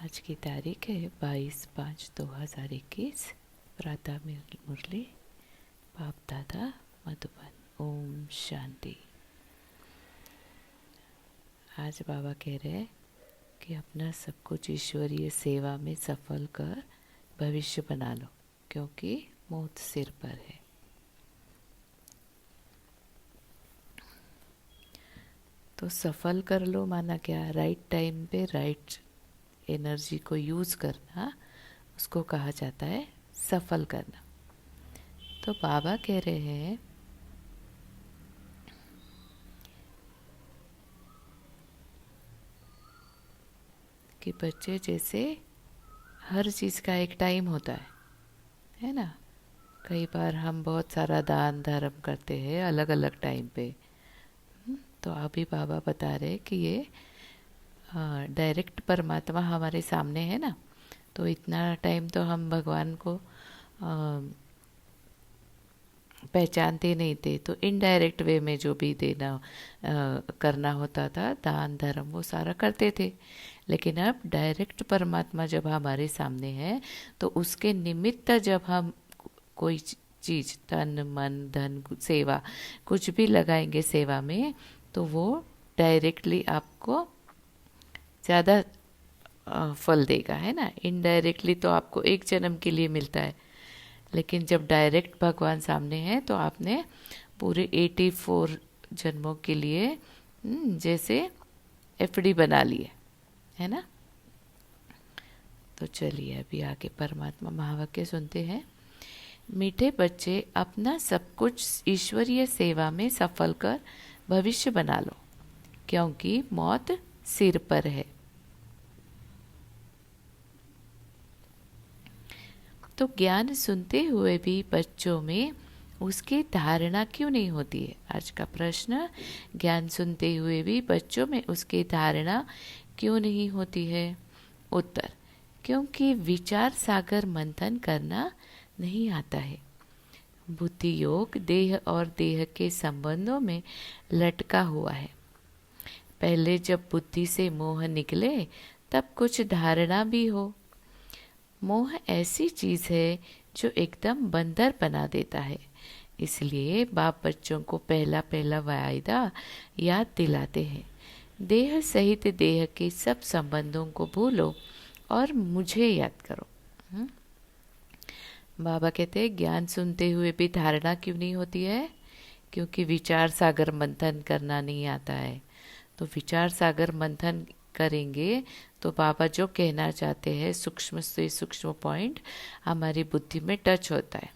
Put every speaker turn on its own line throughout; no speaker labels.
आज की तारीख है 22/5/2021। प्रातः मुरली बाप दादा मधुबन। ओम शांति। आज बाबा कह रहे हैं कि अपना सब कुछ ईश्वरीय सेवा में सफल कर भविष्य बना लो, क्योंकि मौत सिर पर है। तो सफल कर लो माना क्या? राइट टाइम पे राइट एनर्जी को यूज़ करना, उसको कहा जाता है सफल करना। तो बाबा कह रहे हैं कि बच्चे जैसे हर चीज़ का एक टाइम होता है ना। कई बार हम बहुत सारा दान धर्म करते हैं अलग अलग टाइम पे। तो अभी बाबा बता रहे कि ये डायरेक्ट परमात्मा हमारे सामने है ना, तो इतना टाइम तो हम भगवान को पहचानते नहीं थे। तो इनडायरेक्ट वे में जो भी देना करना होता था, दान धर्म, वो सारा करते थे। लेकिन अब डायरेक्ट परमात्मा जब हमारे सामने है, तो उसके निमित्त जब हम कोई चीज़, तन मन धन सेवा कुछ भी लगाएंगे सेवा में, तो वो डायरेक्टली आपको ज़्यादा फल देगा, है ना। इनडायरेक्टली तो आपको एक जन्म के लिए मिलता है, लेकिन जब डायरेक्ट भगवान सामने है तो आपने पूरे 84 जन्मों के लिए जैसे एफडी बना लिए, है ना। तो चलिए अभी आगे परमात्मा महावाक्य सुनते हैं। मीठे बच्चे, अपना सब कुछ ईश्वरीय सेवा में सफल कर भविष्य बना लो, क्योंकि मौत सिर पर है। तो ज्ञान सुनते हुए भी बच्चों में उसकी धारणा क्यों नहीं होती है? आज का प्रश्न, ज्ञान सुनते हुए भी बच्चों में उसकी धारणा क्यों नहीं होती है? उत्तर, क्योंकि विचार सागर मंथन करना नहीं आता है। बुद्धि योग देह और देह के संबंधों में लटका हुआ है। पहले जब बुद्धि से मोह निकले तब कुछ धारणा भी हो। मोह ऐसी चीज है जो एकदम बंदर बना देता है। इसलिए बाप बच्चों को पहला पहला वायदा याद दिलाते हैं। देह सहित देह के सब संबंधों को भूलो और मुझे याद करो। बाबा कहते हैं ज्ञान सुनते हुए भी धारणा क्यों नहीं होती है? क्योंकि विचार सागर मंथन करना नहीं आता है। तो विचार सागर मंथन करेंगे तो बाबा जो कहना चाहते हैं सूक्ष्म से सूक्ष्म पॉइंट हमारी बुद्धि में टच होता है।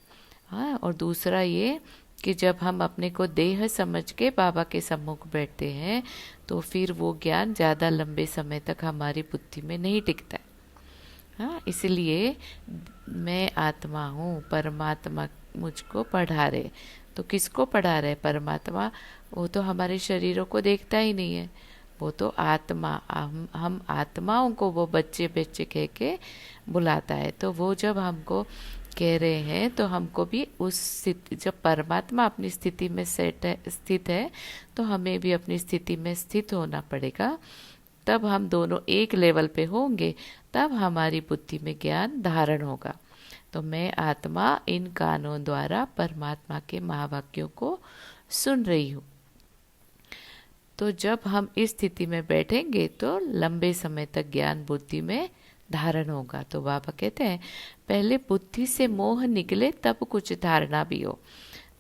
हाँ, और दूसरा ये कि जब हम अपने को देह समझ के बाबा के सम्मुख बैठते हैं तो फिर वो ज्ञान ज़्यादा लंबे समय तक हमारी बुद्धि में नहीं टिकता है। हाँ, इसलिए मैं आत्मा हूँ, परमात्मा मुझको पढ़ा रहे। तो किसको पढ़ा रहे? परमात्मा। वो तो हमारे शरीरों को देखता ही नहीं है, वो तो आत्मा, हम आत्माओं को वो बच्चे बच्चे कह के बुलाता है। तो वो जब हमको कह रहे हैं तो हमको भी उस स्थिति, जब परमात्मा अपनी स्थिति में स्थित है तो हमें भी अपनी स्थिति में स्थित होना पड़ेगा। तब हम दोनों एक लेवल पे होंगे, तब हमारी बुद्धि में ज्ञान धारण होगा। तो मैं आत्मा इन कानों द्वारा परमात्मा के महावाक्यों को सुन रही हूँ। तो जब हम इस स्थिति में बैठेंगे तो लंबे समय तक ज्ञान बुद्धि में धारण होगा। तो बाबा कहते हैं पहले बुद्धि से मोह निकले तब कुछ धारणा भी हो।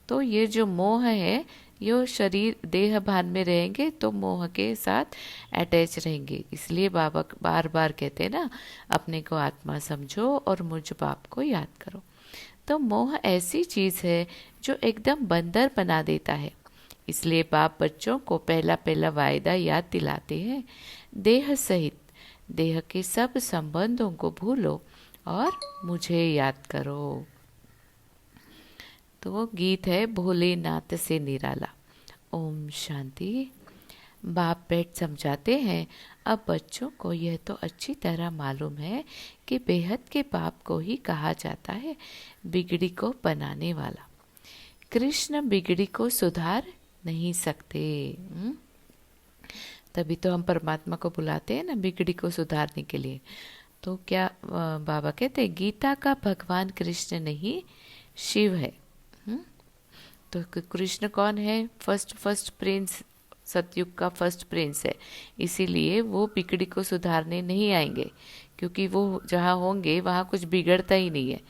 तो ये जो मोह है, ये शरीर देह भान में रहेंगे तो मोह के साथ अटैच रहेंगे। इसलिए बाबा बार बार कहते हैं ना, अपने को आत्मा समझो और मुझ बाप को याद करो। तो मोह ऐसी चीज है जो एकदम बंदर बना देता है। इसलिए बाप बच्चों को पहला पहला वायदा याद दिलाते हैं। देह सहित देह के सब संबंधों को भूलो और मुझे याद करो। तो वो गीत है भोलेनाथ से निराला। ओम शांति। बाप बैठ समझाते हैं, अब बच्चों को यह तो अच्छी तरह मालूम है कि बेहद के बाप को ही कहा जाता है बिगड़ी को बनाने वाला। कृष्ण बिगड़ी को सुधार नहीं सकते। तभी तो हम परमात्मा को बुलाते हैं ना, बिगड़ी को सुधारने के लिए। तो क्या बाबा कहते गीता का भगवान कृष्ण नहीं शिव है। तो कृष्ण कौन है? फर्स्ट प्रिंस, सतयुग का फर्स्ट प्रिंस है। इसीलिए वो बिगड़ी को सुधारने नहीं आएंगे, क्योंकि वो जहाँ होंगे वहाँ कुछ बिगड़ता ही नहीं है।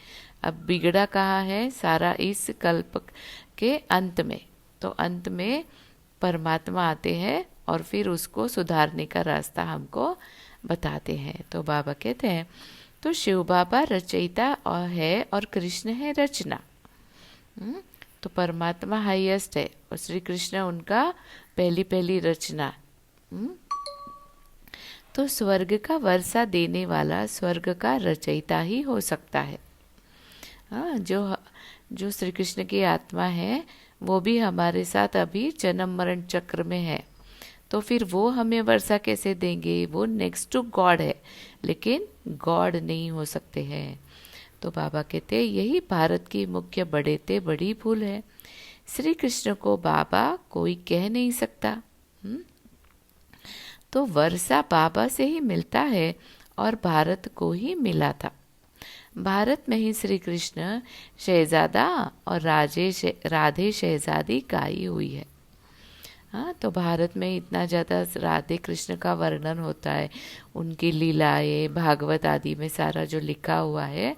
अब बिगड़ा कहाँ है? सारा इस कल्प के अंत में। तो अंत में परमात्मा आते हैं और फिर उसको सुधारने का रास्ता हमको बताते हैं। तो बाबा कहते हैं तो शिव बाबा रचयिता है और कृष्ण है रचना। तो परमात्मा हाईएस्ट है और श्री कृष्ण उनका पहली पहली रचना। तो स्वर्ग का वर्षा देने वाला स्वर्ग का रचयिता ही हो सकता है। हाँ, जो श्री कृष्ण की आत्मा है वो भी हमारे साथ अभी जन्म मरण चक्र में है। तो फिर वो हमें वर्षा कैसे देंगे? वो नेक्स्ट टू गॉड है, लेकिन गॉड नहीं हो सकते हैं। तो बाबा कहते यही भारत की मुख्य बड़ी भूल है। श्री कृष्ण को बाबा कोई कह नहीं सकता। तो वर्षा बाबा से ही मिलता है और भारत को ही मिला था। भारत में ही श्री कृष्ण शहजादा और राधे शहजादी गाई हुई है। हाँ, तो भारत में इतना ज़्यादा राधे कृष्ण का वर्णन होता है, उनकी लीलाएं भागवत आदि में सारा जो लिखा हुआ है।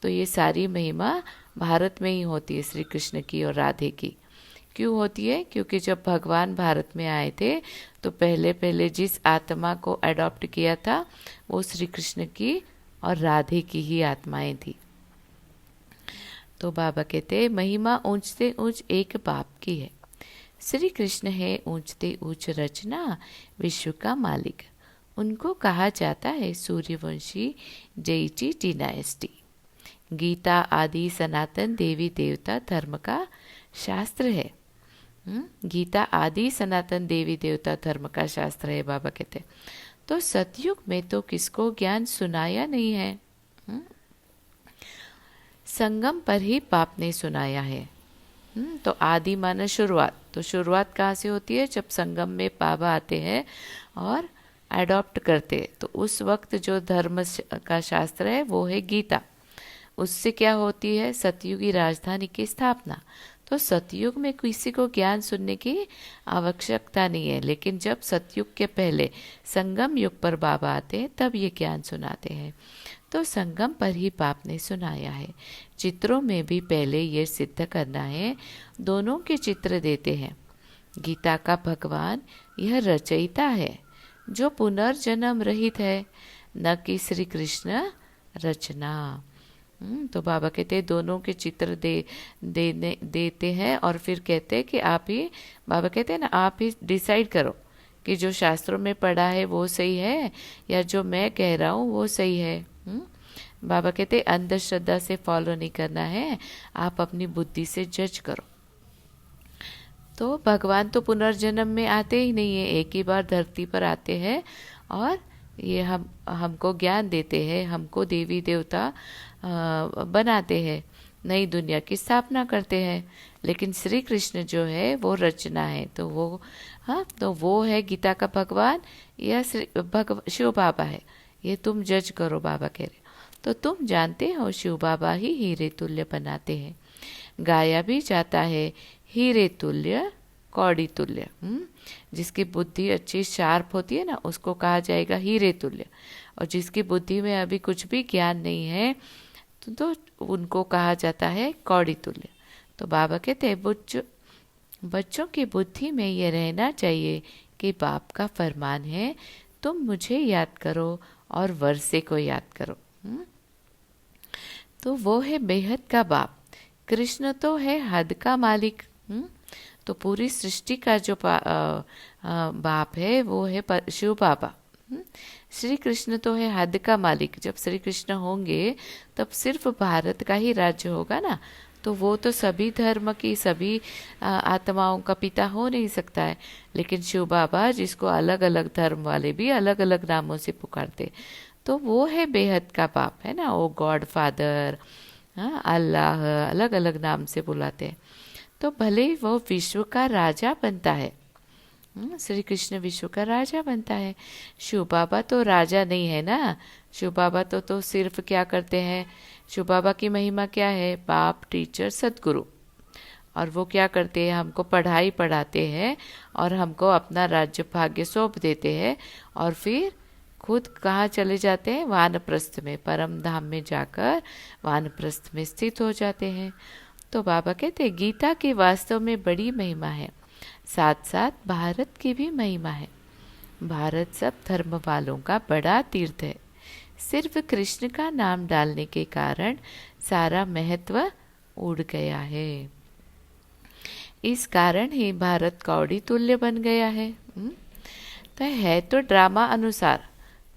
तो ये सारी महिमा भारत में ही होती है श्री कृष्ण की और राधे की। क्यों होती है? क्योंकि जब भगवान भारत में आए थे तो पहले पहले जिस आत्मा को अडॉप्ट किया था वो श्री कृष्ण की और राधे की ही आत्माएं थी। तो बाबा कहते महिमा ऊंचते ऊंच एक बाप की है। श्री कृष्ण है ऊंचते ऊंच रचना, विश्व का मालिक। उनको कहा जाता है सूर्यवंशी जैची डिनाइस्टी। गीता आदि सनातन देवी देवता धर्म का शास्त्र है। गीता आदि सनातन देवी देवता धर्म का शास्त्र है बाबा कहते। तो सतयुग में तो किसको ज्ञान सुनाया नहीं है? संगम पर ही बाप ने सुनाया है। तो आदि माना शुरुआत। तो शुरुआत कहाँ से होती है? जब संगम में बाबा आते हैं और अडॉप्ट करते, तो उस वक्त जो धर्म का शास्त्र है वो है गीता। उससे क्या होती है? सतयुगी राजधानी की स्थापना। तो सतयुग में किसी को ज्ञान सुनने की आवश्यकता नहीं है, लेकिन जब सतयुग के पहले संगम युग पर बाबा आते हैं तब ये ज्ञान सुनाते हैं। तो संगम पर ही बाप ने सुनाया है। चित्रों में भी पहले ये सिद्ध करना है, दोनों के चित्र देते हैं। गीता का भगवान यह रचयिता है जो पुनर्जन्म रहित है, न कि श्री कृष्ण रचना। तो बाबा कहते हैं दोनों के चित्र देते हैं और फिर कहते हैं कि आप ही, बाबा कहते हैं ना, आप ही डिसाइड करो कि जो शास्त्रों में पढ़ा है वो सही है या जो मैं कह रहा हूँ वो सही है। बाबा कहते हैं अंधश्रद्धा से फॉलो नहीं करना है, आप अपनी बुद्धि से जज करो। तो भगवान तो पुनर्जन्म में आते ही नहीं है, एक ही बार धरती पर आते हैं और ये हमको ज्ञान देते हैं, हमको देवी देवता बनाते हैं, नई दुनिया की स्थापना करते हैं। लेकिन श्री कृष्ण जो है वो रचना है। तो वो तो वो है गीता का भगवान या शिव बाबा है, ये तुम जज करो। बाबा कह रहे तो तुम जानते हो शिव बाबा ही हीरे तुल्य बनाते हैं। गाया भी जाता है हीरे तुल्य कौड़ी तुल्य। जिसकी बुद्धि अच्छी शार्प होती है ना उसको कहा जाएगा हीरे तुल्य, और जिसकी बुद्धि में अभी कुछ भी ज्ञान नहीं है तो उनको कहा जाता है कौड़ी तुल्य। तो बाबा कहते हैं बच्चों की बुद्धि में ये रहना चाहिए कि बाप का फरमान है तुम मुझे याद करो और वर्षे को याद करो। तो वो है बेहद का बाप। कृष्ण तो है हद का मालिक। तो पूरी सृष्टि का जो बाप है वो है शिव बाबा। श्री कृष्ण तो है हद का मालिक। जब श्री कृष्ण होंगे तब सिर्फ भारत का ही राज्य होगा ना, तो वो तो सभी धर्म की सभी आत्माओं का पिता हो नहीं सकता है। लेकिन शिव बाबा जिसको अलग अलग धर्म वाले भी अलग अलग नामों से पुकारते, तो वो है बेहद का बाप, है ना। वो गॉड फादर, अल्लाह, अलग अलग नाम से बुलाते हैं। तो भले ही वो विश्व का राजा बनता है, श्री कृष्ण विश्व का राजा बनता है। शिव बाबा तो राजा नहीं है ना। शिव बाबा तो सिर्फ क्या करते हैं, शिव बाबा की महिमा क्या है, बाप, टीचर, सदगुरु। और वो क्या करते हैं, हमको पढ़ाई पढ़ाते हैं और हमको अपना राज्य भाग्य सौंप देते हैं, और फिर खुद कहाँ चले जाते हैं, वानप्रस्थ में, परम धाम में जाकर वानप्रस्थ में स्थित हो जाते हैं। तो बाबा कहते हैं गीता की वास्तव में बड़ी महिमा है, साथ साथ भारत की भी महिमा है। भारत सब धर्म वालों का बड़ा तीर्थ है। सिर्फ कृष्ण का नाम डालने के कारण सारा महत्व उड़ गया है। इस कारण ही भारत कौड़ी तुल्य बन गया है। तो है तो ड्रामा अनुसार,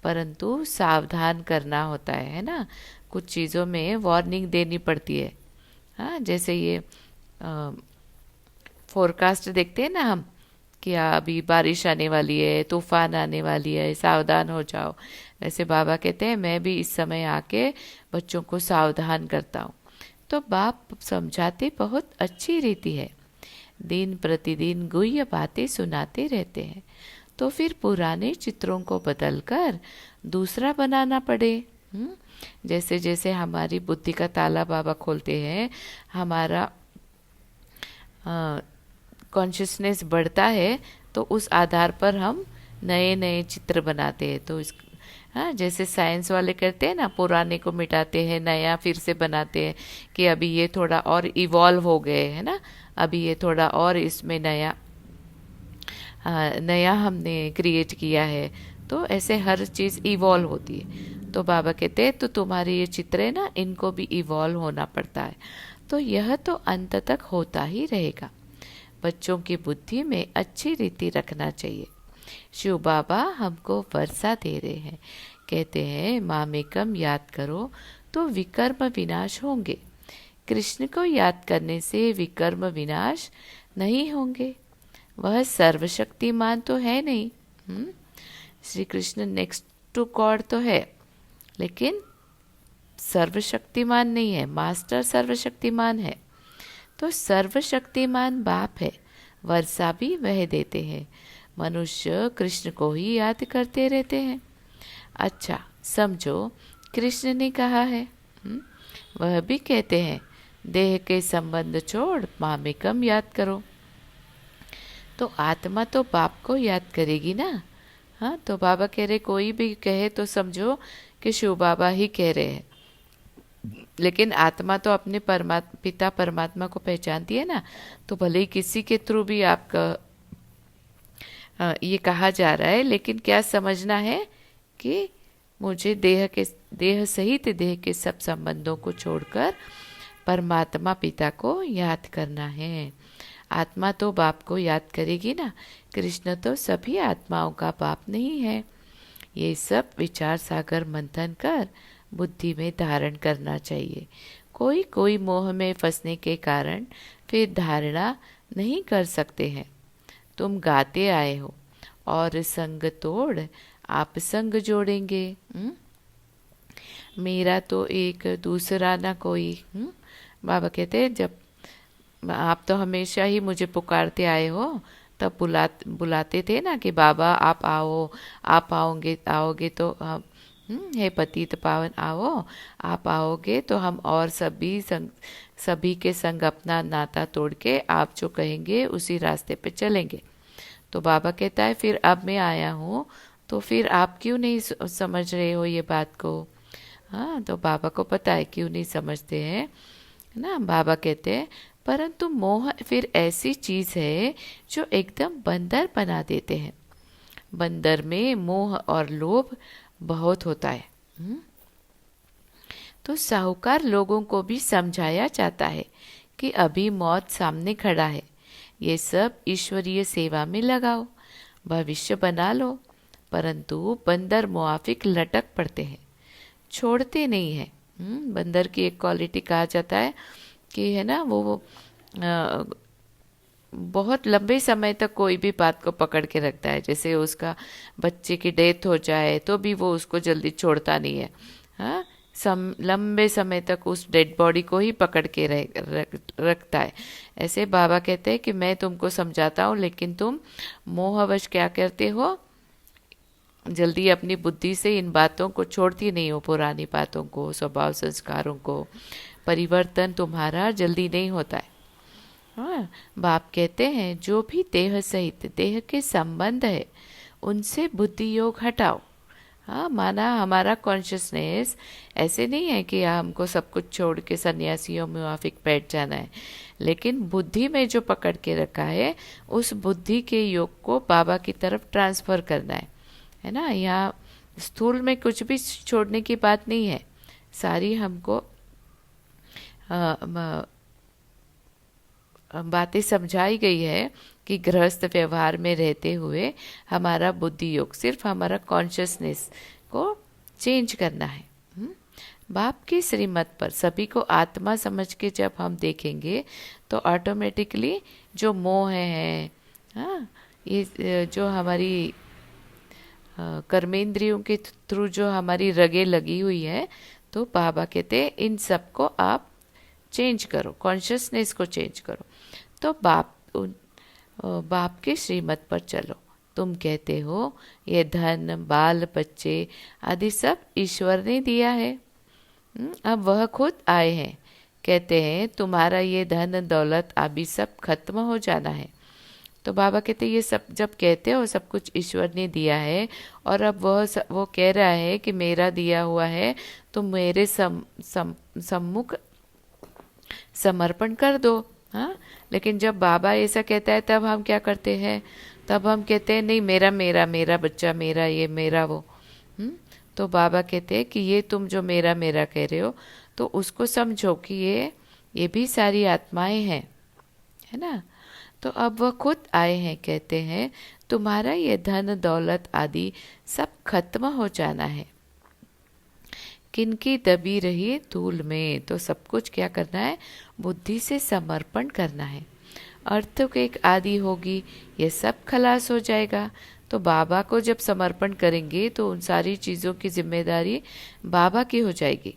परंतु सावधान करना होता है ना। कुछ चीज़ों में वार्निंग देनी पड़ती है। हाँ, जैसे ये फोरकास्ट देखते हैं ना हम, कि अभी बारिश आने वाली है, तूफान आने वाली है, सावधान हो जाओ। वैसे बाबा कहते हैं मैं भी इस समय आके बच्चों को सावधान करता हूँ। तो बाप समझाते बहुत अच्छी रीति है, दिन प्रतिदिन गुह्य बातें सुनाते रहते हैं। तो फिर पुराने चित्रों को बदलकर दूसरा बनाना पड़े। जैसे जैसे हमारी बुद्धि का ताला बाबा खोलते हैं, हमारा कॉन्शियसनेस बढ़ता है, तो उस आधार पर हम नए नए चित्र बनाते हैं। तो इस हाँ, जैसे साइंस वाले करते हैं ना, पुराने को मिटाते हैं, नया फिर से बनाते हैं, कि अभी ये थोड़ा और इवॉल्व हो गए है ना, अभी ये थोड़ा और इसमें नया हमने क्रिएट किया है। तो ऐसे हर चीज़ इवॉल्व होती है। तो बाबा कहते हैं तो तुम्हारे ये चित्र है ना, इनको भी इवॉल्व होना पड़ता है। तो यह तो अंत तक होता ही रहेगा। बच्चों की बुद्धि में अच्छी रीति रखना चाहिए। शिव बाबा हमको वर्षा दे रहे हैं, कहते हैं मामेकम याद करो तो विकर्म विनाश होंगे। कृष्ण को याद करने से विकर्म विनाश नहीं होंगे। वह सर्वशक्तिमान तो है नहीं। Shri Krishna next to God तो है, लेकिन सर्वशक्तिमान नहीं है। मास्टर सर्वशक्तिमान है। तो सर्वशक्तिमान बाप है, वर्षा भी वह देते हैं। मनुष्य कृष्ण को ही याद करते रहते हैं। अच्छा समझो, कृष्ण ने कहा है, वह भी कहते हैं देह के संबंध छोड़ मामेकम याद करो। तो आत्मा तो बाप को याद करेगी ना। हाँ, तो बाबा कह रहे कोई भी कहे तो समझो कि शिव बाबा ही कह रहे हैं, लेकिन आत्मा तो अपने पिता परमात्मा को पहचानती है ना। तो भले ही किसी के थ्रू भी आपका ये कहा जा रहा है, लेकिन क्या समझना है कि मुझे देह सहित देह के सब संबंधों को छोड़कर परमात्मा पिता को याद करना है। आत्मा तो बाप को याद करेगी ना। कृष्ण तो सभी आत्माओं का बाप नहीं है। ये सब विचार सागर मंथन कर बुद्धि में धारण करना चाहिए। कोई कोई मोह में फंसने के कारण फिर धारणा नहीं कर सकते हैं। तुम गाते आए हो और संग तोड़ आप संग जोड़ेंगे। मेरा तो एक दूसरा ना कोई। बाबा कहते हैं जब आप तो हमेशा ही मुझे पुकारते आए हो, तब बुलाते थे ना कि बाबा आप आओ, आप आओगे तो हम हे पतित पावन आओ, आप आओगे तो हम और सभी के संग अपना नाता तोड़ के आप जो कहेंगे उसी रास्ते पे चलेंगे। तो बाबा कहता है फिर अब मैं आया हूँ, तो फिर आप क्यों नहीं समझ रहे हो ये बात को। हाँ, तो बाबा को पता है क्यों नहीं समझते हैं ना। बाबा कहते हैं परंतु मोह फिर ऐसी चीज है जो एकदम बंदर बना देते हैं। बंदर में मोह और लोभ बहुत होता है। तो साहूकार लोगों को भी समझाया जाता है कि अभी मौत सामने खड़ा है, ये सब ईश्वरीय सेवा में लगाओ, भविष्य बना लो। परंतु बंदर मुआफिक लटक पड़ते हैं, छोड़ते नहीं है। बंदर की एक क्वालिटी कहा जाता है कि है ना, वो बहुत लंबे समय तक कोई भी बात को पकड़ के रखता है। जैसे उसका बच्चे की डेथ हो जाए तो भी वो उसको जल्दी छोड़ता नहीं है। हाँ, लंबे समय तक उस डेड बॉडी को ही पकड़ के रखता है। ऐसे बाबा कहते हैं कि मैं तुमको समझाता हूँ, लेकिन तुम मोहवश क्या करते हो, जल्दी अपनी बुद्धि से इन बातों को छोड़ती नहीं हो, पुरानी बातों को, स्वभाव संस्कारों को। परिवर्तन तुम्हारा जल्दी नहीं होता है। हाँ, बाप कहते हैं जो भी देह सहित देह के संबंध है उनसे बुद्धि योग हटाओ। हाँ, माना हमारा कॉन्शियसनेस ऐसे नहीं है कि हमको सब कुछ छोड़ के सन्यासियों में मुआफिक बैठ जाना है, लेकिन बुद्धि में जो पकड़ के रखा है उस बुद्धि के योग को बाबा की तरफ ट्रांसफर करना है ना। यहाँ स्थूल में कुछ भी छोड़ने की बात नहीं है, सारी हमको बातें समझाई गई है कि गृहस्थ व्यवहार में रहते हुए हमारा बुद्धि योग सिर्फ हमारा कॉन्शियसनेस को चेंज करना है। बाप की श्रीमत पर सभी को आत्मा समझ के जब हम देखेंगे तो ऑटोमेटिकली जो मोह है, हाँ, ये जो हमारी कर्मेंद्रियों के थ्रू जो हमारी रगे लगी हुई है, तो बाबा कहते हैं इन सब को आप चेंज करो, कॉन्शियसनेस को चेंज करो। तो बाप के श्रीमत पर चलो। तुम कहते हो ये धन, बाल बच्चे आदि सब ईश्वर ने दिया है। अब वह खुद आए हैं, कहते हैं तुम्हारा ये धन दौलत आदि सब खत्म हो जाना है। तो बाबा कहते ये सब जब कहते हो सब कुछ ईश्वर ने दिया है, और अब वो कह रहा है कि मेरा दिया हुआ है, तो मेरे सम्मुख समर्पण कर दो। हाँ, लेकिन जब बाबा ऐसा कहता है तब हम क्या करते हैं, तब हम कहते हैं नहीं मेरा मेरा मेरा बच्चा, मेरा ये मेरा वो। तो बाबा कहते हैं कि ये तुम जो मेरा मेरा कह रहे हो, तो उसको समझो कि ये भी सारी आत्माएं हैं, है ना। तो अब वह खुद आए हैं, कहते हैं तुम्हारा ये धन दौलत आदि सब खत्म हो जाना है। किनकी दबी रही धूल में, तो सब कुछ क्या करना है, बुद्धि से समर्पण करना है। अर्थ की एक आदि होगी, ये सब खलास हो जाएगा। तो बाबा को जब समर्पण करेंगे तो उन सारी चीज़ों की जिम्मेदारी बाबा की हो जाएगी।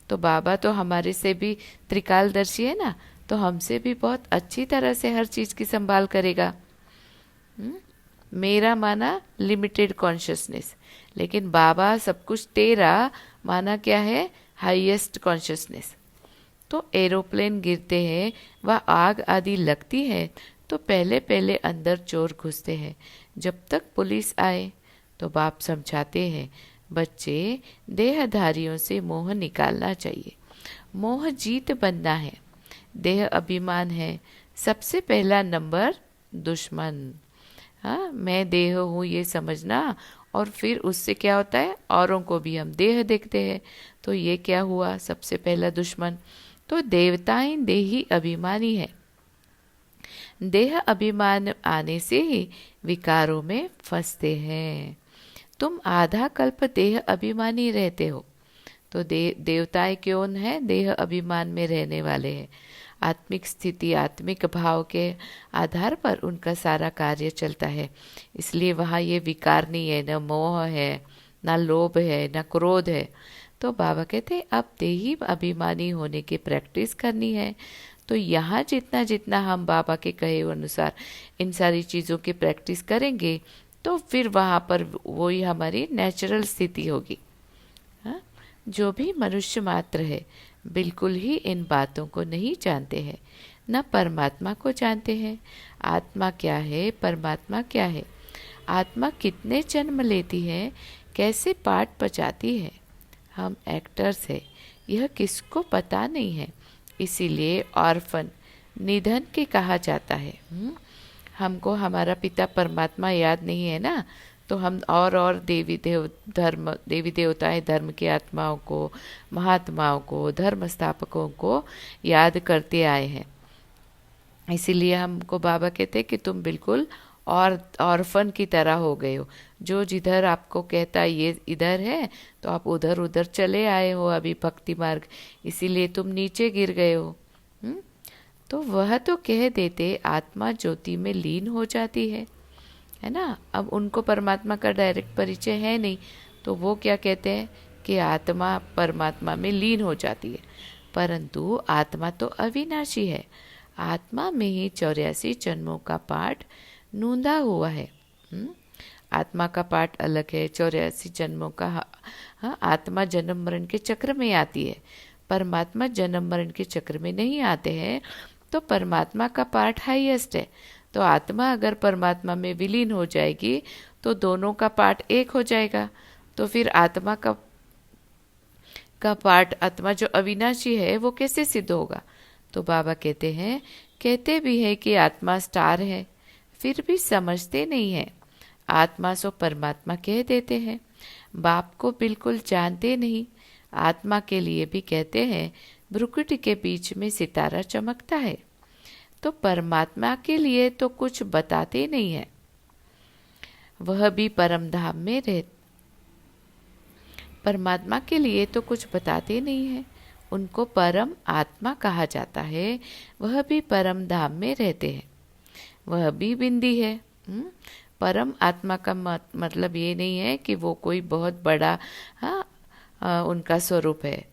तो बाबा तो हमारे से भी त्रिकालदर्शी है ना, तो हमसे भी बहुत अच्छी तरह से हर चीज़ की संभाल करेगा। मेरा माना लिमिटेड कॉन्शियसनेस, लेकिन बाबा सब कुछ तेरा माना क्या है, हाईएस्ट कॉन्शियसनेस। तो एरोप्लेन गिरते हैं व आग आदि लगती है तो पहले पहले अंदर चोर घुसते हैं, जब तक पुलिस आए। तो बाप समझाते हैं बच्चे देहधारियों से मोह निकालना चाहिए। मोह जीत बनना है, देह अभिमान है सबसे पहला नंबर दुश्मन। हाँ, मैं देह हूँ ये समझना, और फिर उससे क्या होता है, औरों को भी हम देह देखते हैं, तो ये क्या हुआ, सबसे पहला दुश्मन। तो देवताएं देही अभिमानी है, देह अभिमान आने से ही विकारों में फंसते हैं। तुम आधा कल्प देह अभिमानी रहते हो, तो देवताएं क्यों है, देह अभिमान में रहने वाले हैं। आत्मिक स्थिति, आत्मिक भाव के आधार पर उनका सारा कार्य चलता है, इसलिए वहाँ ये विकार नहीं है, न मोह है, न लोभ है, न क्रोध है। तो बाबा कहते हैं अब देही अभिमानी होने की प्रैक्टिस करनी है। तो यहाँ जितना जितना हम बाबा के कहे अनुसार इन सारी चीज़ों की प्रैक्टिस करेंगे, तो फिर वहाँ पर वही हमारी नेचुरल स्थिति होगी। हाँ, जो भी मनुष्य मात्र है बिल्कुल ही इन बातों को नहीं जानते हैं, न परमात्मा को जानते हैं। आत्मा क्या है, परमात्मा क्या है, आत्मा कितने जन्म लेती है, कैसे पाठ बजाती है। हम एक्टर्स हैं, यह किसको पता नहीं है, इसीलिए ऑर्फन निधन के कहा जाता है। हमको हमारा पिता परमात्मा याद नहीं है ना, तो हम और देवी देवताएं धर्म के आत्माओं को, महात्माओं को, धर्म स्थापकों को याद करते आए हैं। इसीलिए हमको बाबा कहते हैं कि तुम बिल्कुल ऑर्फन की तरह हो गए हो, जो जिधर आपको कहता है ये इधर है, तो आप उधर उधर चले आए हो अभी भक्ति मार्ग, इसीलिए तुम नीचे गिर गए हो। तो वह तो कह देते आत्मा ज्योति में लीन हो जाती है ना। अब उनको परमात्मा का डायरेक्ट परिचय है नहीं, तो वो क्या कहते हैं कि आत्मा परमात्मा में लीन हो जाती है, परंतु आत्मा तो अविनाशी है। आत्मा में ही 84 जन्मों का पाठ नूंदा हुआ है। आत्मा का पाठ अलग है, 84 जन्मों का। हाँ, आत्मा जन्म मरण के चक्र में आती है, परमात्मा जन्म मरण के चक्र में नहीं आते हैं। तो परमात्मा का पाठ हाईएस्ट है। तो आत्मा अगर परमात्मा में विलीन हो जाएगी तो दोनों का पाठ एक हो जाएगा। तो फिर आत्मा का पाठ, आत्मा जो अविनाशी है, वो कैसे सिद्ध होगा? तो बाबा कहते भी है कि आत्मा स्टार है, फिर भी समझते नहीं है। आत्मा सो परमात्मा कह देते हैं, बाप को बिल्कुल जानते नहीं। आत्मा के लिए भी कहते हैं भ्रुकुटी के बीच में सितारा चमकता है। तो परमात्मा के लिए तो कुछ बताते नहीं है। वह भी परम धाम में रह परमात्मा के लिए तो कुछ बताते नहीं है। उनको परम आत्मा कहा जाता है। वह भी परम धाम में रहते हैं। वह भी बिंदी है। परम आत्मा का मतलब ये नहीं है कि वो कोई बहुत बड़ा उनका स्वरूप है।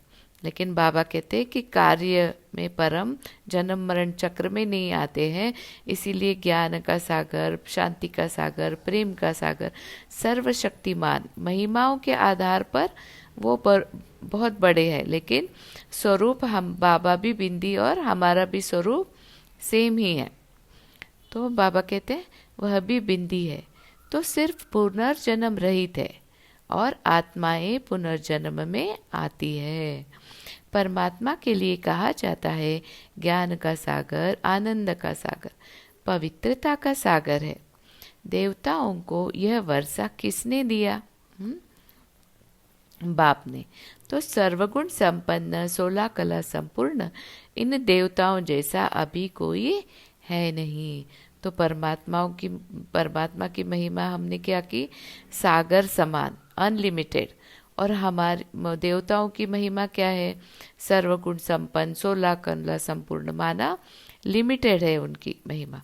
लेकिन बाबा कहते हैं कि कार्य में परम जन्म मरण चक्र में नहीं आते हैं। इसीलिए ज्ञान का सागर, शांति का सागर, प्रेम का सागर, सर्वशक्तिमान, महिमाओं के आधार पर वो बहुत बड़े हैं। लेकिन स्वरूप हम बाबा भी बिंदी और हमारा भी स्वरूप सेम ही है। तो बाबा कहते हैं वह भी बिंदी है, तो सिर्फ पुनर्जन्म रहित है और आत्माएं पुनर्जन्म में आती है। परमात्मा के लिए कहा जाता है ज्ञान का सागर, आनंद का सागर, पवित्रता का सागर है। देवताओं को यह वर्षा किसने दिया? बाप ने। तो सर्वगुण संपन्न, 16 कला संपूर्ण इन देवताओं जैसा अभी कोई है नहीं। तो परमात्मा की महिमा हमने क्या की? सागर समान, अनलिमिटेड। और हमारे देवताओं की महिमा क्या है? सर्वगुण संपन्न, 16 कला संपूर्ण, माना लिमिटेड है उनकी महिमा।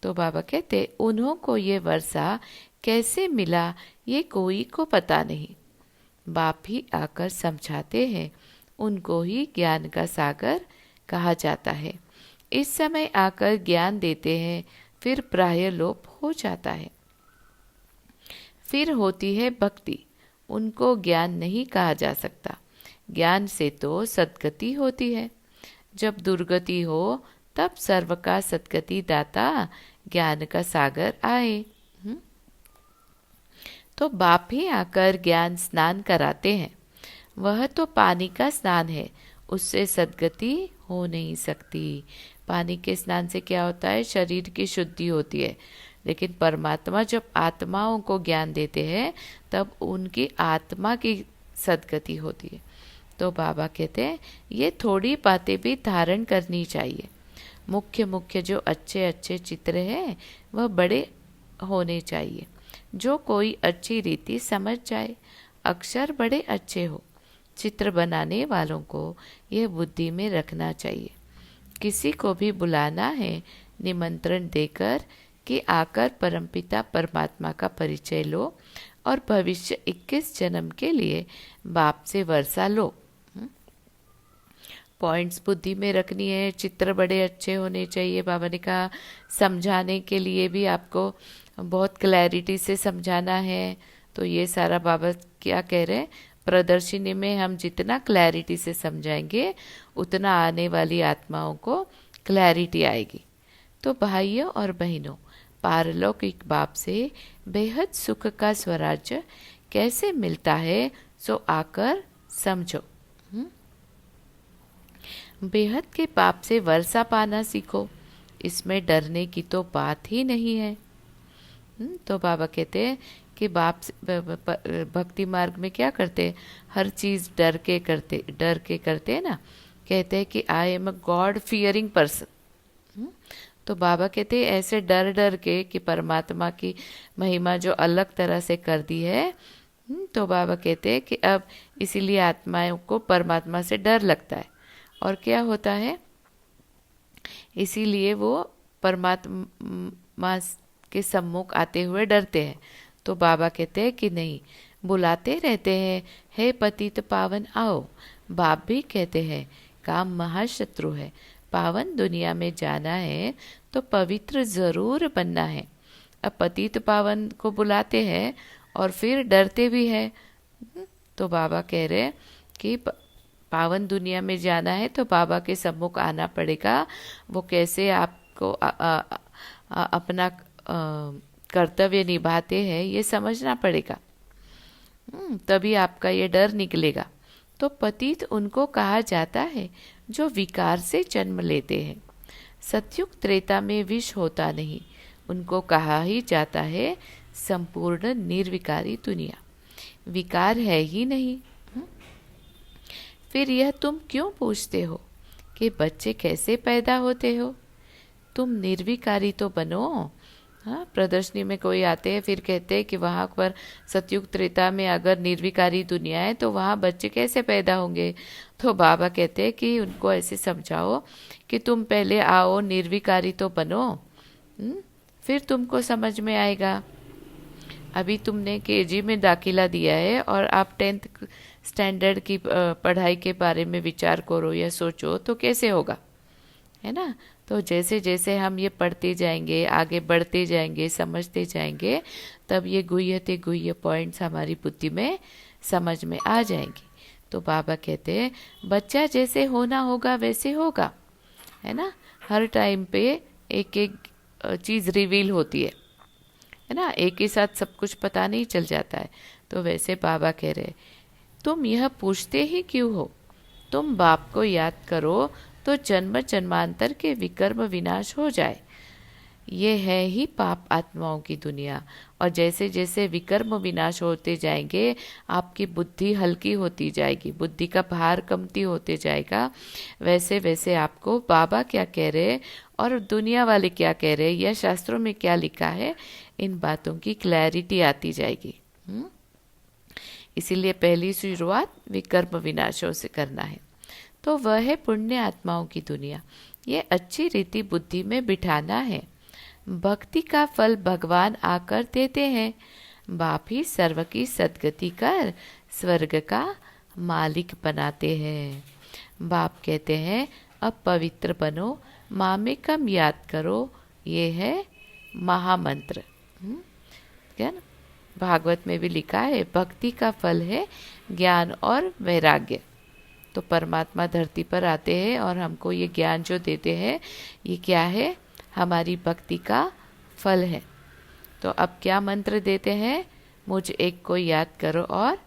तो बाबा कहते उन्हों को ये वर्षा कैसे मिला ये कोई को पता नहीं। बाप ही आकर समझाते हैं। उनको ही ज्ञान का सागर कहा जाता है। इस समय आकर ज्ञान देते हैं, फिर प्राय लोप हो जाता है। फिर होती है भक्ति। उनको ज्ञान नहीं कहा जा सकता। ज्ञान से तो सद्गति होती है। जब दुर्गति हो तब सर्व का सद्गति दाता ज्ञान का सागर आए। तो बाप ही आकर ज्ञान स्नान कराते हैं। वह तो पानी का स्नान है, उससे सद्गति हो नहीं सकती। पानी के स्नान से क्या होता है? शरीर की शुद्धि होती है। लेकिन परमात्मा जब आत्माओं को ज्ञान देते हैं तब उनकी आत्मा की सद्गति होती है। तो बाबा कहते हैं ये थोड़ी बातें भी धारण करनी चाहिए। मुख्य मुख्य जो अच्छे अच्छे चित्र हैं वह बड़े होने चाहिए। जो कोई अच्छी रीति समझ जाए, अक्षर बड़े अच्छे हो। चित्र बनाने वालों को यह बुद्धि में रखना चाहिए। किसी को भी बुलाना है, निमंत्रण देकर कि आकर परमपिता परमात्मा का परिचय लो और भविष्य 21 जन्म के लिए बाप से वर्षा लो। पॉइंट्स बुद्धि में रखनी है। चित्र बड़े अच्छे होने चाहिए। बाबा ने कहा समझाने के लिए भी आपको बहुत क्लैरिटी से समझाना है। तो ये सारा बाबा क्या कह रहे हैं? प्रदर्शनी में हम जितना क्लैरिटी से समझाएंगे उतना आने वाली आत्माओं को क्लैरिटी आएगी। तो भाइयों और बहनों, पारलौकिक बाप से बेहद सुख का स्वराज्य कैसे मिलता है सो आकर समझो। बेहद के पाप से वर्षा पाना सीखो। इसमें डरने की तो बात ही नहीं है। तो बाबा कहते हैं कि बाप भक्ति मार्ग में क्या करते हैं? हर चीज डर के करते हैं ना। कहते हैं कि I am a God fearing person. तो बाबा कहते हैं ऐसे डर डर के कि परमात्मा की महिमा जो अलग तरह से कर दी है। तो बाबा कहते हैं कि अब इसीलिए आत्माओं को परमात्मा से डर लगता है। और क्या होता है? इसीलिए वो परमात्मा के सम्मुख आते हुए डरते हैं। तो बाबा कहते हैं कि नहीं, बुलाते रहते हैं, हे पतित पावन आओ। बाप भी कहते हैं, काम महाशत्रु है, पावन दुनिया में जाना है तो पवित्र जरूर बनना है। अब पतित पावन को बुलाते हैं और फिर डरते भी हैं। तो बाबा कह रहे हैं कि पावन दुनिया में जाना है तो बाबा के सम्मुख आना पड़ेगा। वो कैसे आपको अपना कर्तव्य निभाते हैं ये समझना पड़ेगा, तभी आपका ये डर निकलेगा। तो पतित उनको कहा जाता है जो विकार से जन्म लेते हैं। सतयुग त्रेता में विष होता नहीं, उनको कहा ही जाता है संपूर्ण निर्विकारी दुनिया। विकार है ही नहीं। फिर यह तुम क्यों पूछते हो कि बच्चे कैसे पैदा होते हो? तुम निर्विकारी तो बनो। हाँ, प्रदर्शनी में कोई आते हैं फिर कहते हैं कि वहाँ पर सतयुग त्रेता में अगर निर्विकारी दुनिया है तो वहाँ बच्चे कैसे पैदा होंगे। तो बाबा कहते हैं कि उनको ऐसे समझाओ कि तुम पहले आओ, निर्विकारी तो बनो, फिर तुमको समझ में आएगा। अभी तुमने केजी में दाखिला दिया है और आप 10th स्टैंडर्ड की पढ़ाई के बारे में विचार करो या सोचो तो कैसे होगा, है ना। तो जैसे जैसे हम ये पढ़ते जाएंगे, आगे बढ़ते जाएंगे, समझते जाएंगे, तब ये गुह्य पॉइंट्स हमारी बुद्धि में समझ में आ जाएंगे। तो बाबा कहते हैं बच्चा जैसे होना होगा वैसे होगा, है ना। हर टाइम पे एक एक चीज़ रिवील होती है ना, एक ही साथ सब कुछ पता नहीं चल जाता है। तो वैसे बाबा कह रहे तुम यह पूछते ही क्यों हो? तुम बाप को याद करो तो जन्म जन्मांतर के विकर्म विनाश हो जाए। ये है ही पाप आत्माओं की दुनिया। और जैसे जैसे विकर्म विनाश होते जाएंगे आपकी बुद्धि हल्की होती जाएगी, बुद्धि का भार कमती होते जाएगा। वैसे वैसे आपको बाबा क्या कह रहे और दुनिया वाले क्या कह रहे या शास्त्रों में क्या लिखा है, इन बातों की क्लैरिटी आती जाएगी। इसीलिए पहली शुरुआत विकर्म विनाशों से करना है। तो वह है पुण्य आत्माओं की दुनिया। ये अच्छी रीति बुद्धि में बिठाना है। भक्ति का फल भगवान आकर देते हैं। बाप ही सर्व की सद्गति कर स्वर्ग का मालिक बनाते हैं। बाप कहते हैं अब पवित्र बनो, मामेकम याद करो, ये है महामंत्र। क्या ना, भागवत में भी लिखा है भक्ति का फल है ज्ञान और वैराग्य। तो परमात्मा धरती पर आते हैं और हमको ये ज्ञान जो देते हैं ये क्या है, हमारी भक्ति का फल है। तो अब क्या मंत्र देते हैं, मुझ एक को याद करो और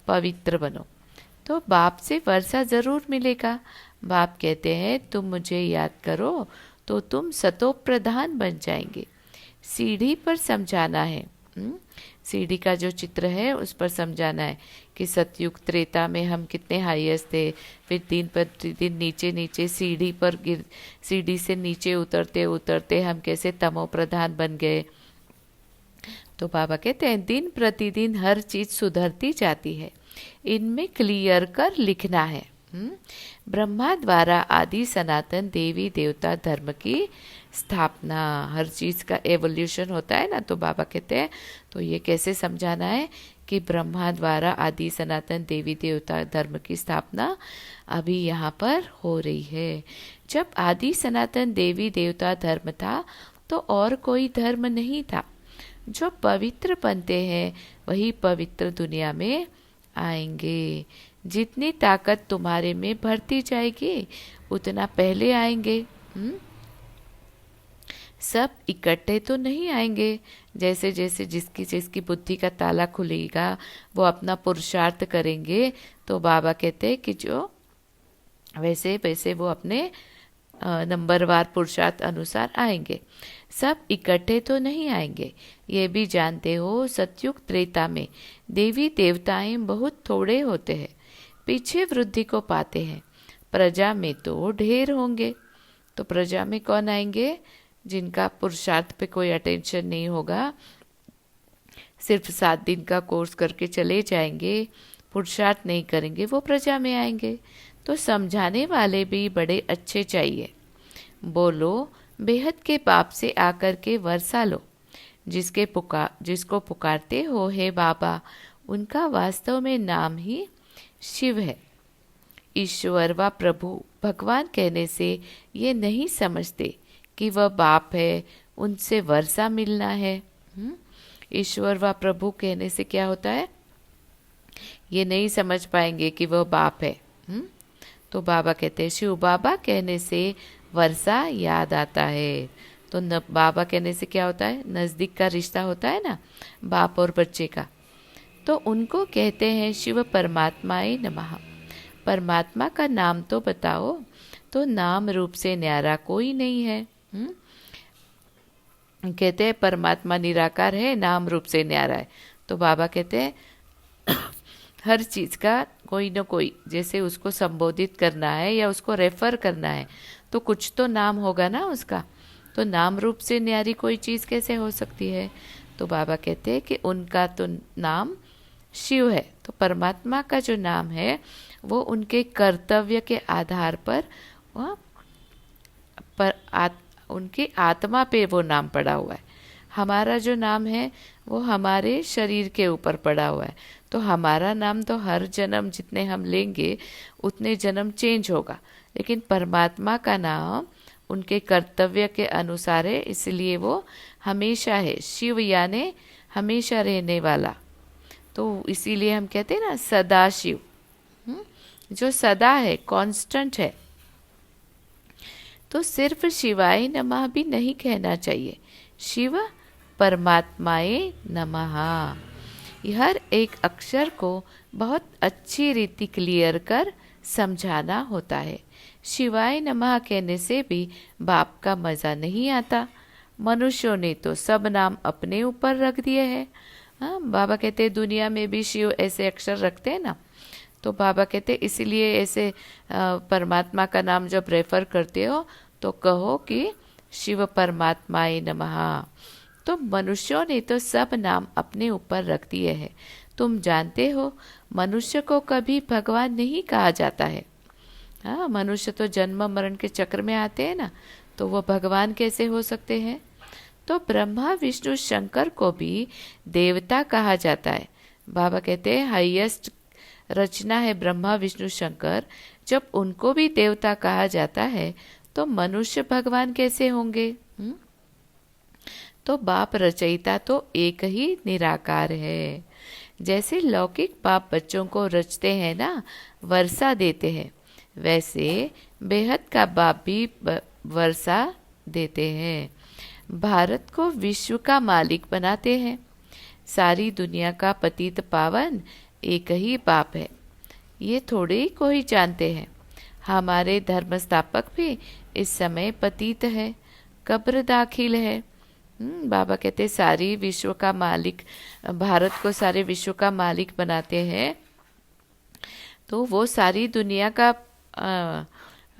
पवित्र बनो। तो बाप से वर्षा ज़रूर मिलेगा। बाप कहते हैं तुम मुझे याद करो तो तुम सतोप्रधान बन जाएंगे। सीढ़ी पर समझाना है, सीढ़ी का जो चित्र है उस पर समझाना है कि सतयुग त्रेता में हम कितने हाईएस्ट थे, फिर दिन प्रतिदिन नीचे नीचे सीढ़ी से नीचे उतरते उतरते हम कैसे तमो प्रधान बन गए। तो बाबा कहते हैं दिन प्रतिदिन हर चीज सुधरती जाती है, इनमें क्लियर कर लिखना है। ब्रह्मा द्वारा आदि सनातन देवी देवता धर्म की स्थापना, हर चीज़ का एवोल्यूशन होता है ना। तो बाबा कहते हैं तो ये कैसे समझाना है कि ब्रह्मा द्वारा आदि सनातन देवी देवता धर्म की स्थापना अभी यहाँ पर हो रही है। जब आदि सनातन देवी देवता धर्म था तो और कोई धर्म नहीं था। जो पवित्र बनते हैं वही पवित्र दुनिया में आएंगे। जितनी ताकत तुम्हारे में भरती जाएगी उतना पहले आएंगे। सब इकट्ठे तो नहीं आएंगे। जैसे जैसे जिसकी जिसकी बुद्धि का ताला खुलेगा वो अपना पुरुषार्थ करेंगे। तो बाबा कहते हैं कि जो वैसे वैसे वो अपने नंबरवार पुरुषार्थ अनुसार आएंगे। सब इकट्ठे तो नहीं आएंगे। ये भी जानते हो सतयुग त्रेता में देवी देवताएं बहुत थोड़े होते हैं, पीछे वृद्धि को पाते हैं। प्रजा में तो ढेर होंगे। तो प्रजा में कौन आएंगे, जिनका पुरुषार्थ पे कोई अटेंशन नहीं होगा, सिर्फ 7 दिन का कोर्स करके चले जाएंगे, पुरुषार्थ नहीं करेंगे, वो प्रजा में आएंगे। तो समझाने वाले भी बड़े अच्छे चाहिए। बोलो बेहद के बाप से आकर के वर्षा लो। जिसको पुकारते हो हे बाबा उनका वास्तव में नाम ही शिव है। ईश्वर व प्रभु भगवान कहने से ये नहीं समझते कि वह बाप है, उनसे वर्षा मिलना है। ईश्वर व प्रभु कहने से क्या होता है, ये नहीं समझ पाएंगे कि वह बाप है। तो बाबा कहते हैं शिव बाबा कहने से वर्षा याद आता है। तो बाबा कहने से क्या होता है, नज़दीक का रिश्ता होता है ना बाप और बच्चे का। तो उनको कहते हैं शिव परमात्माए नमः। परमात्मा का नाम तो बताओ। तो नाम रूप से न्यारा कोई नहीं है। कहते हैं परमात्मा निराकार है, नाम रूप से न्यारा है। तो बाबा कहते हैं हर चीज़ का कोई न कोई, जैसे उसको संबोधित करना है या उसको रेफर करना है तो कुछ तो नाम होगा ना उसका। तो नाम रूप से न्यारी कोई चीज़ कैसे हो सकती है। तो बाबा कहते हैं कि उनका तो नाम शिव है। तो परमात्मा का जो नाम है वो उनके कर्तव्य के आधार पर उनकी आत्मा पे वो नाम पड़ा हुआ है। हमारा जो नाम है वो हमारे शरीर के ऊपर पड़ा हुआ है। तो हमारा नाम तो हर जन्म जितने हम लेंगे उतने जन्म चेंज होगा, लेकिन परमात्मा का नाम उनके कर्तव्य के अनुसार है, इसलिए वो हमेशा है। शिव यानी हमेशा रहने वाला। तो इसीलिए हम कहते हैं ना सदा शिव, जो सदा है, कांस्टेंट है। तो सिर्फ शिवाय नमः भी नहीं कहना चाहिए, शिव परमात्माए नमः। हर एक अक्षर को बहुत अच्छी रीति क्लियर कर समझाना होता है। शिवाय नमः कहने से भी बाप का मज़ा नहीं आता। मनुष्यों ने तो सब नाम अपने ऊपर रख दिए हैं। हाँ, बाबा कहते हैं दुनिया में भी शिव ऐसे अक्षर रखते हैं ना। तो बाबा कहते इसीलिए ऐसे परमात्मा का नाम जब रेफर करते हो तो कहो कि शिव परमात्माए नमः। तो मनुष्यों ने तो सब नाम अपने ऊपर रख दिए हैं। तुम जानते हो मनुष्य को कभी भगवान नहीं कहा जाता है। हाँ, मनुष्य तो जन्म मरण के चक्र में आते हैं ना, तो वो भगवान कैसे हो सकते हैं। तो ब्रह्मा विष्णु शंकर को भी देवता कहा जाता है। बाबा कहते हैं हाईएस्ट रचना है ब्रह्मा विष्णु शंकर, जब उनको भी देवता कहा जाता है तो मनुष्य भगवान कैसे होंगे। तो बाप रचयिता तो एक ही निराकार है। जैसे लौकिक बाप बच्चों को रचते हैं ना, वर्षा देते हैं, वैसे बेहद का बाप भी वर्षा देते हैं। भारत को विश्व का मालिक बनाते हैं। सारी दुनिया का पतित पावन एक ही बाप है, ये थोड़े ही कोई जानते हैं। हमारे धर्म स्थापक भी इस समय पतित है, कब्र दाखिल है। बाबा कहते सारी विश्व का मालिक, भारत को सारे विश्व का मालिक बनाते हैं। तो वो सारी दुनिया का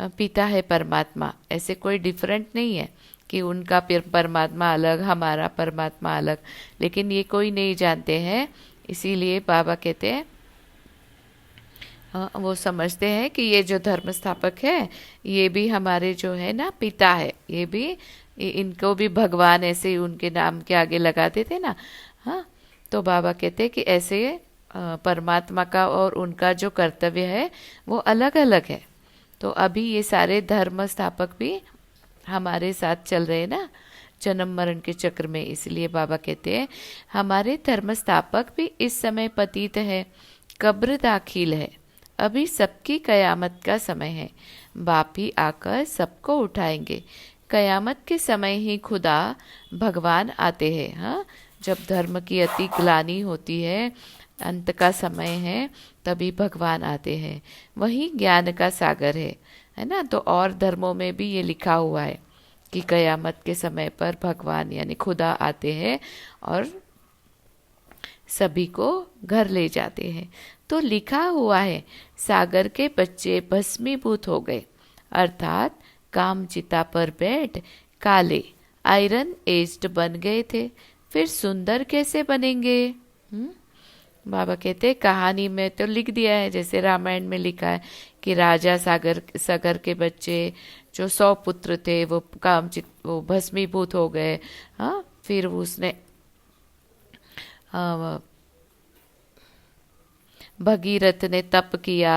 पिता है परमात्मा। ऐसे कोई डिफरेंट नहीं है कि उनका परमात्मा अलग, हमारा परमात्मा अलग, लेकिन ये कोई नहीं जानते हैं। इसीलिए बाबा कहते हैं वो समझते हैं कि ये जो धर्म स्थापक है ये भी हमारे जो है ना पिता है, ये भी इनको भी भगवान ऐसे उनके नाम के आगे लगाते थे ना। हाँ, तो बाबा कहते हैं कि ऐसे परमात्मा का और उनका जो कर्तव्य है वो अलग अलग है। तो अभी ये सारे धर्म स्थापक भी हमारे साथ चल रहे हैं ना जन्म मरण के चक्र में। इसलिए बाबा कहते हैं हमारे धर्म स्थापक भी इस समय पतित है, कब्र दाखिल है। अभी सबकी कयामत का समय है, बाप ही आकर सबको उठाएंगे। कयामत के समय ही खुदा भगवान आते हैं। हाँ, जब धर्म की अति ग्लानि होती है, अंत का समय है, तभी भगवान आते हैं। वही ज्ञान का सागर है ना। तो और धर्मों में भी ये लिखा हुआ है कि कयामत के समय पर भगवान यानी खुदा आते हैं और सभी को घर ले जाते हैं। तो लिखा हुआ है सागर के बच्चे भस्मीभूत हो गए, अर्थात काम चिता पर बैठ काले आयरन एज्ड बन गए थे, फिर सुंदर कैसे बनेंगे। बाबा कहते हैं कहानी में तो लिख दिया है, जैसे रामायण में लिखा है कि राजा सागर के बच्चे जो 100 पुत्र थे वो भस्मीभूत हो गए। हाँ, फिर उसने भगीरथ ने तप किया,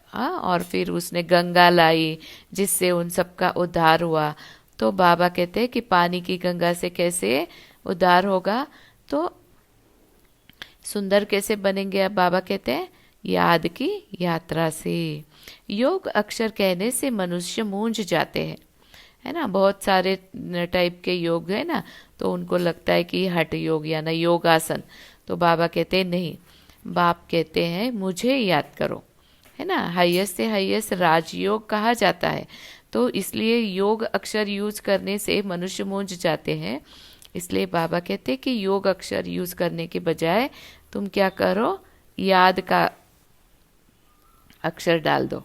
हाँ, और फिर उसने गंगा लाई जिससे उन सबका उद्धार हुआ। तो बाबा कहते हैं कि पानी की गंगा से कैसे उद्धार होगा, तो सुंदर कैसे बनेंगे। अब बाबा कहते हैं याद की यात्रा से। योग अक्षर कहने से मनुष्य मूंझ जाते हैं, है ना। बहुत सारे टाइप के योग है ना, तो उनको लगता है कि हठ योग या ना योगासन। तो बाबा कहते हैं नहीं, बाप कहते हैं मुझे याद करो, है ना। हाईएस्ट से हाईएस्ट राजयोग कहा जाता है। तो इसलिए योग अक्षर यूज करने से मनुष्य मूंझ जाते हैं। इसलिए बाबा कहते हैं कि योग अक्षर यूज करने के बजाय तुम क्या करो, याद का अक्षर डाल दो।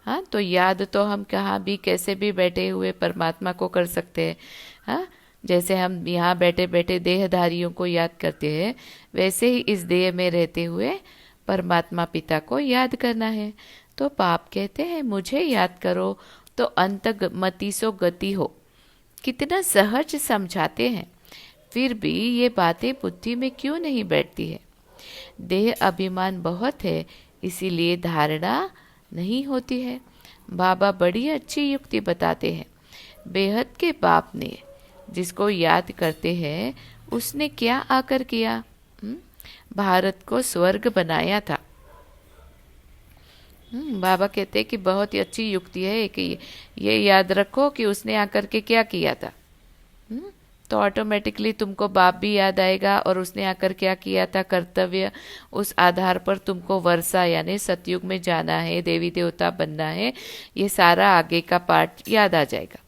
हाँ, तो याद तो हम कहाँ भी कैसे भी बैठे हुए परमात्मा को कर सकते हैं। हाँ, जैसे हम यहाँ बैठे बैठे देहधारियों को याद करते हैं, वैसे ही इस देह में रहते हुए परमात्मा पिता को याद करना है। तो पाप कहते हैं मुझे याद करो तो अंत मति सो गति हो। कितना सहज समझाते हैं, फिर भी ये बातें बुद्धि में क्यों नहीं बैठती है। देह अभिमान बहुत है, इसीलिए धारणा नहीं होती है। बाबा बड़ी अच्छी युक्ति बताते हैं। बेहद के बाप ने जिसको याद करते हैं उसने क्या आकर किया, भारत को स्वर्ग बनाया था। बाबा कहते हैं कि बहुत ही अच्छी युक्ति है कि ये याद रखो कि उसने आकर के क्या किया था। तो ऑटोमेटिकली तुमको बाप भी याद आएगा और उसने आकर क्या किया था कर्तव्य, उस आधार पर तुमको वर्षा यानी सतयुग में जाना है, देवी देवता बनना है, ये सारा आगे का पार्ट याद आ जाएगा।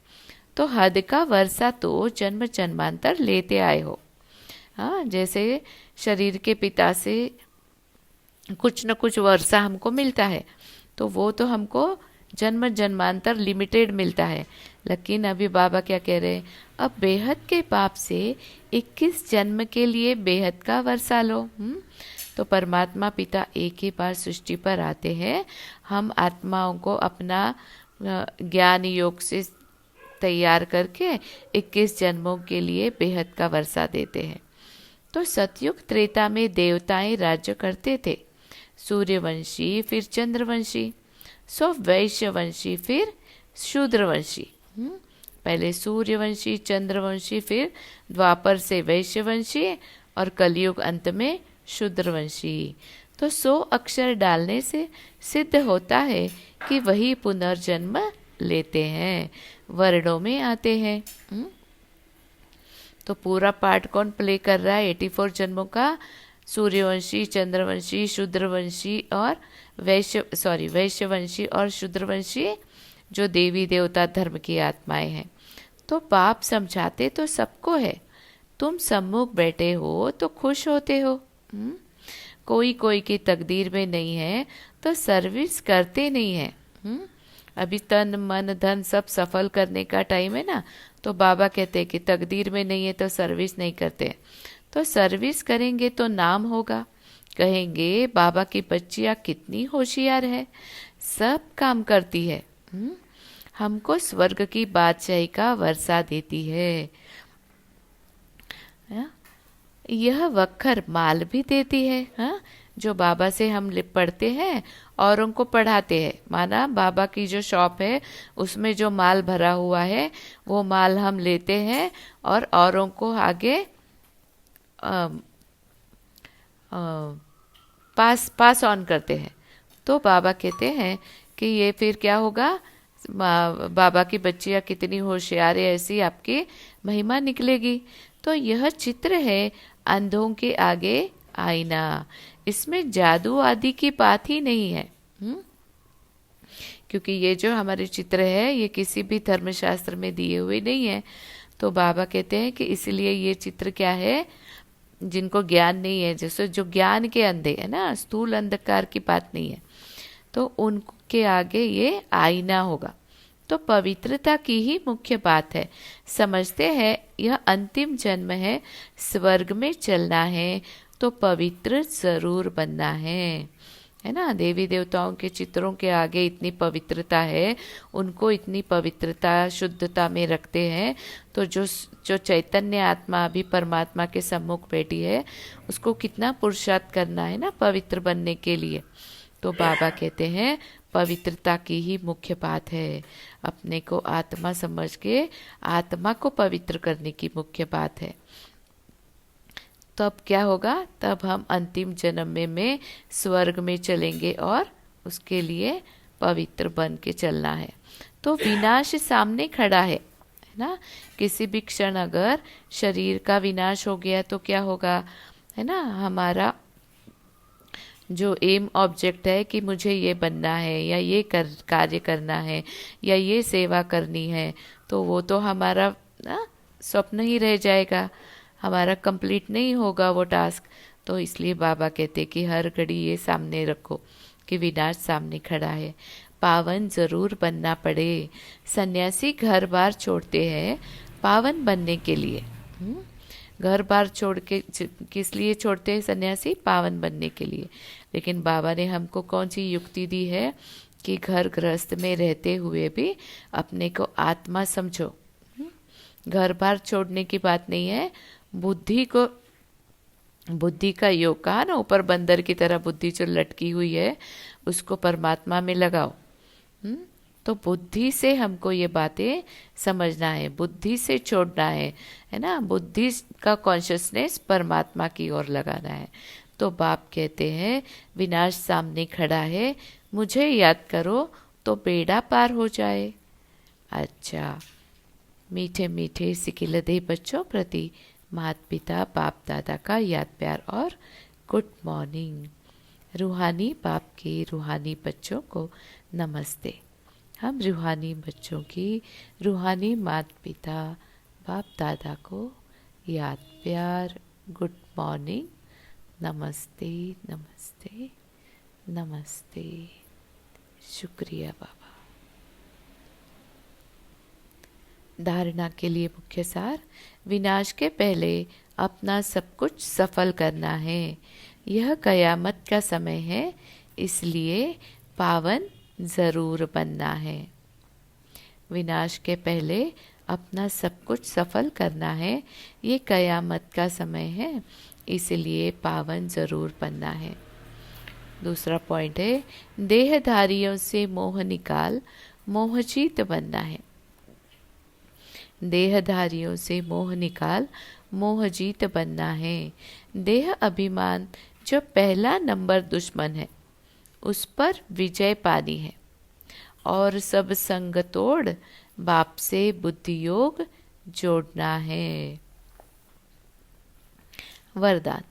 तो हद का वर्षा तो जन्म जन्मांतर लेते आए हो। हाँ, जैसे शरीर के पिता से कुछ न कुछ वर्षा हमको मिलता है, तो वो तो हमको जन्म जन्मांतर लिमिटेड मिलता है। लेकिन अभी बाबा क्या कह रहे हैं, अब बेहद के पाप से 21 जन्म के लिए बेहद का वर्षा लो। तो परमात्मा पिता एक ही बार सृष्टि पर आते हैं। हम आत्माओं को अपना ज्ञान योग से तैयार करके 21 जन्मों के लिए बेहद का वर्षा देते हैं। तो सतयुग त्रेता में देवताएं राज्य करते थे, सूर्यवंशी फिर चंद्रवंशी, सो वैश्यवंशी फिर शूद्रवंशी। पहले सूर्यवंशी, चंद्रवंशी, फिर द्वापर से वैश्यवंशी और कलयुग अंत में शूद्रवंशी। तो 100 अक्षर डालने से सिद्ध होता है कि वही पुनर्जन्म लेते हैं, वर्णों में आते हैं। तो पूरा पार्ट कौन प्ले कर रहा है 84 जन्मों का, सूर्यवंशी, चंद्रवंशी, शूद्रवंशी और वैश्यवंशी और शूद्रवंशी, जो देवी देवता धर्म की आत्माएं हैं। तो पाप समझाते तो सबको है, तुम सम्मुख बैठे हो तो खुश होते हो। कोई कोई की तकदीर में नहीं है तो सर्विस करते नहीं है। अभी तन मन धन सब सफल करने का टाइम है ना, तो बाबा कहते हैं कि तकदीर में नहीं है तो सर्विस नहीं करते। तो सर्विस करेंगे तो नाम होगा, कहेंगे बाबा की बच्चियाँ कितनी होशियार है, सब काम करती है, हमको स्वर्ग की बादशाही का वर्षा देती है। यह वक्खर माल भी देती है। हाँ, जो बाबा से हम पढ़ते हैं औरों को पढ़ाते हैं, माना बाबा की जो शॉप है उसमें जो माल भरा हुआ है वो माल हम लेते हैं और औरों को आगे पास ऑन करते हैं। तो बाबा कहते हैं कि ये फिर क्या होगा, बाबा की बच्चियाँ कितनी होशियार है, ऐसी आपकी महिमा निकलेगी। तो यह चित्र है अंधों के आगे आईना, इसमें जादू आदि की बात ही नहीं है। क्योंकि ये जो हमारे चित्र है ये किसी भी धर्मशास्त्र में दिए हुए नहीं है। तो बाबा कहते हैं कि इसलिए ये चित्र क्या है, जिनको ज्ञान नहीं है, जैसे जो ज्ञान के अंधे है ना, स्थूल अंधकार की बात नहीं है, तो उनके आगे ये आईना होगा। तो पवित्रता की ही मुख्य बात है। समझते हैं यह अंतिम जन्म है, स्वर्ग में चलना है तो पवित्र जरूर बनना है। है ना। देवी देवताओं के चित्रों के आगे इतनी पवित्रता है, उनको इतनी पवित्रता शुद्धता में रखते हैं, तो जो जो चैतन्य आत्मा अभी परमात्मा के सम्मुख बैठी है, उसको कितना पुरुषार्थ करना है ना पवित्र बनने के लिए। तो बाबा कहते हैं पवित्रता की ही मुख्य बात है, अपने को आत्मा समझ के आत्मा को पवित्र करने की मुख्य बात है। तब क्या होगा, तब हम अंतिम जन्म में स्वर्ग में चलेंगे और उसके लिए पवित्र बन के चलना है। तो विनाश सामने खड़ा है ना। किसी भी क्षण अगर शरीर का विनाश हो गया तो क्या होगा, है ना। हमारा जो एम ऑब्जेक्ट है कि मुझे ये बनना है या ये कार्य करना है या ये सेवा करनी है, तो वो तो हमारा ना स्वप्न ही रह जाएगा, हमारा कंप्लीट नहीं होगा वो टास्क। तो इसलिए बाबा कहते कि हर घड़ी ये सामने रखो कि विनाश सामने खड़ा है, पावन जरूर बनना पड़े। सन्यासी घर बार छोड़ते हैं पावन बनने के लिए। घर बार छोड़ के किस लिए छोड़ते हैं सन्यासी, पावन बनने के लिए। लेकिन बाबा ने हमको कौन सी युक्ति दी है कि घर गृहस्थ में रहते हुए भी अपने को आत्मा समझो। घर बार छोड़ने की बात नहीं है, बुद्धि का योग कहा ना, ऊपर बंदर की तरह बुद्धि जो लटकी हुई है उसको परमात्मा में लगाओ। तो बुद्धि से हमको ये बातें समझना है, बुद्धि से छोड़ना है ना। बुद्धि का कॉन्शियसनेस परमात्मा की ओर लगाना है। तो बाप कहते हैं विनाश सामने खड़ा है, मुझे याद करो तो बेड़ा पार हो जाए। अच्छा, मीठे मीठे सिकिलदे बच्चों प्रति माता पिता बाप दादा का याद प्यार और गुड मॉर्निंग। रूहानी बाप के रूहानी बच्चों को नमस्ते। हम रूहानी बच्चों की रूहानी माता पिता बाप दादा को याद प्यार, गुड मॉर्निंग, नमस्ते नमस्ते नमस्ते। शुक्रिया बाबा। धारणा के लिए मुख्य सार, विनाश के पहले अपना सब कुछ सफल करना है। यह कयामत का समय है, इसलिए पावन जरूर बनना है। विनाश के पहले अपना सब कुछ सफल करना है, ये कयामत का समय है, इसलिए पावन जरूर बनना है। दूसरा पॉइंट है, देहधारियों से मोह निकाल, मोहजीत बनना है। देहधारियों से मोह निकाल, मोहजीत बनना है। देह अभिमान जो पहला नंबर दुश्मन है, उस पर विजय पानी है और सब संग तोड़ बाप से बुद्धि योग जोड़ना है। वरदान,